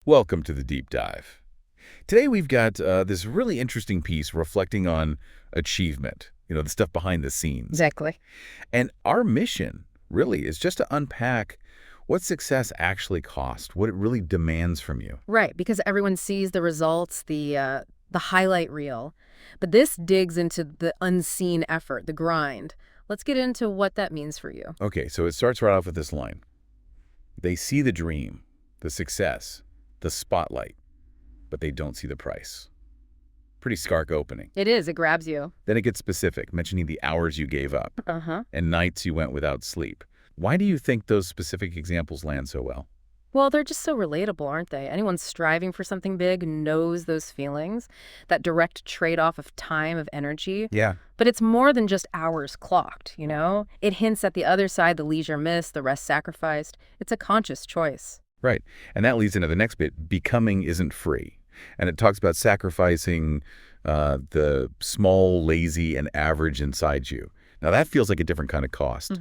Welcome to the Deep Dive. Today we've got this really interesting piece reflecting on achievement, the stuff behind the scenes. Exactly. And our mission, really, is just to unpack what success actually costs, what it really demands from you. Right, because everyone sees the results, the highlight reel. But this digs into the unseen effort, the grind. Let's get into what that means for you. Okay, so it starts right off with this line. They see the dream, the success, the spotlight, but they don't see the price. Pretty stark opening. It is, it grabs you. Then it gets specific, mentioning the hours you gave up Uh-huh. and nights you went without sleep. Why do you think those specific examples land so well? Well, they're just so relatable, aren't they? Anyone striving for something big knows those feelings, that direct trade-off of time, of energy. Yeah. But it's more than just hours clocked. It hints at the other side, the leisure missed, the rest sacrificed. It's a conscious choice. Right. And that leads into the next bit. Becoming isn't free. And it talks about sacrificing the small, lazy, and average inside you. Now, that feels like a different kind of cost.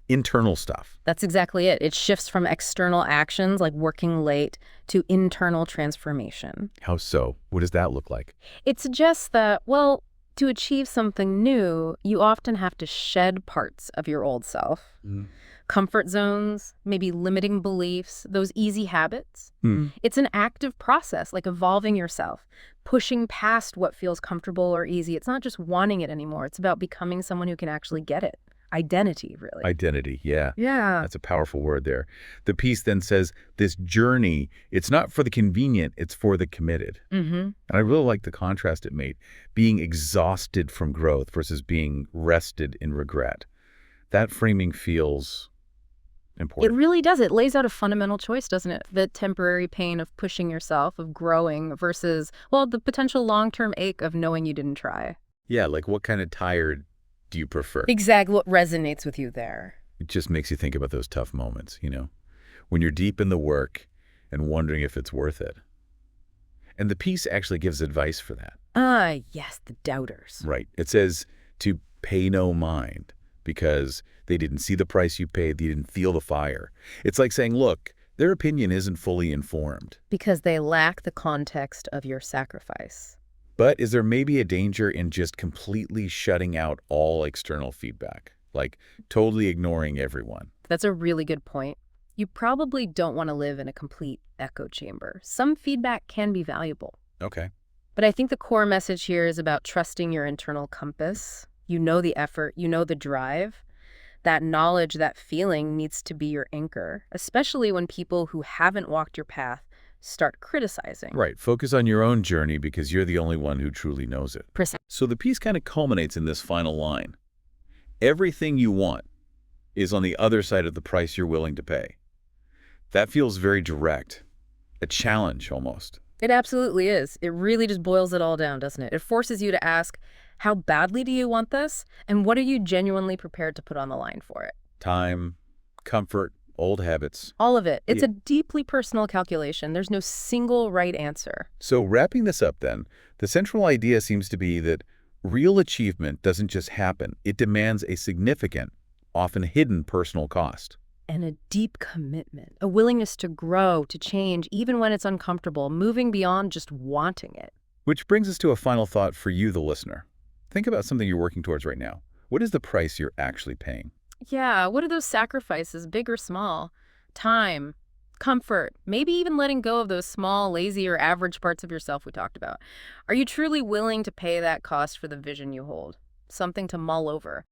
Internal stuff. That's exactly it. It shifts from external actions like working late to internal transformation. How so? What does that look like? It suggests that, well, to achieve something new, you often have to shed parts of your old self. Comfort zones, maybe limiting beliefs, those easy habits. It's an active process, like evolving yourself, pushing past what feels comfortable or easy. It's not just wanting it anymore. It's about becoming someone who can actually get it. Identity, really. Identity, yeah. Yeah. That's a powerful word there. The piece then says, this journey, it's not for the convenient, it's for the committed. And I really like the contrast it made, being exhausted from growth versus being rested in regret. That framing feels It important. really does. It lays out a fundamental choice, doesn't it? The temporary pain of pushing yourself, of growing, versus, well, the potential long-term ache of knowing you didn't try. Yeah, like what kind of tired do you prefer? Exactly what resonates with you there. It just makes you think about those tough moments, when you're deep in the work and wondering if it's worth it. And the piece actually gives advice for that. Ah, yes, the doubters. Right. It says to pay no mind because they didn't see the price you paid, they didn't feel the fire. It's like saying, look, their opinion isn't fully informed. Because they lack the context of your sacrifice. But is there maybe a danger in just completely shutting out all external feedback? Like totally ignoring everyone? That's a really good point. You probably don't want to live in a complete echo chamber. Some feedback can be valuable. Okay. But I think the core message here is about trusting your internal compass. You know the effort, you know the drive. That knowledge, that feeling needs to be your anchor, especially when people who haven't walked your path start criticizing. Right. Focus on your own journey because you're the only one who truly knows it. Precisely. So the piece kind of culminates in this final line. Everything you want is on the other side of the price you're willing to pay. That feels very direct, a challenge almost. It absolutely is. It really just boils it all down, doesn't it? It forces you to ask, how badly do you want this? And what are you genuinely prepared to put on the line for it? Time, comfort, old habits. All of it. It's Yeah. a deeply personal calculation. There's no single right answer. So wrapping this up then, the central idea seems to be that real achievement doesn't just happen. It demands a significant, often hidden personal cost. And a deep commitment, a willingness to grow, to change, even when it's uncomfortable, moving beyond just wanting it. Which brings us to a final thought for you, the listener. Think about something you're working towards right now. What is the price you're actually paying? Yeah, what are those sacrifices, big or small? Time, comfort, maybe even letting go of those small, lazy, or average parts of yourself we talked about. Are you truly willing to pay that cost for the vision you hold? Something to mull over.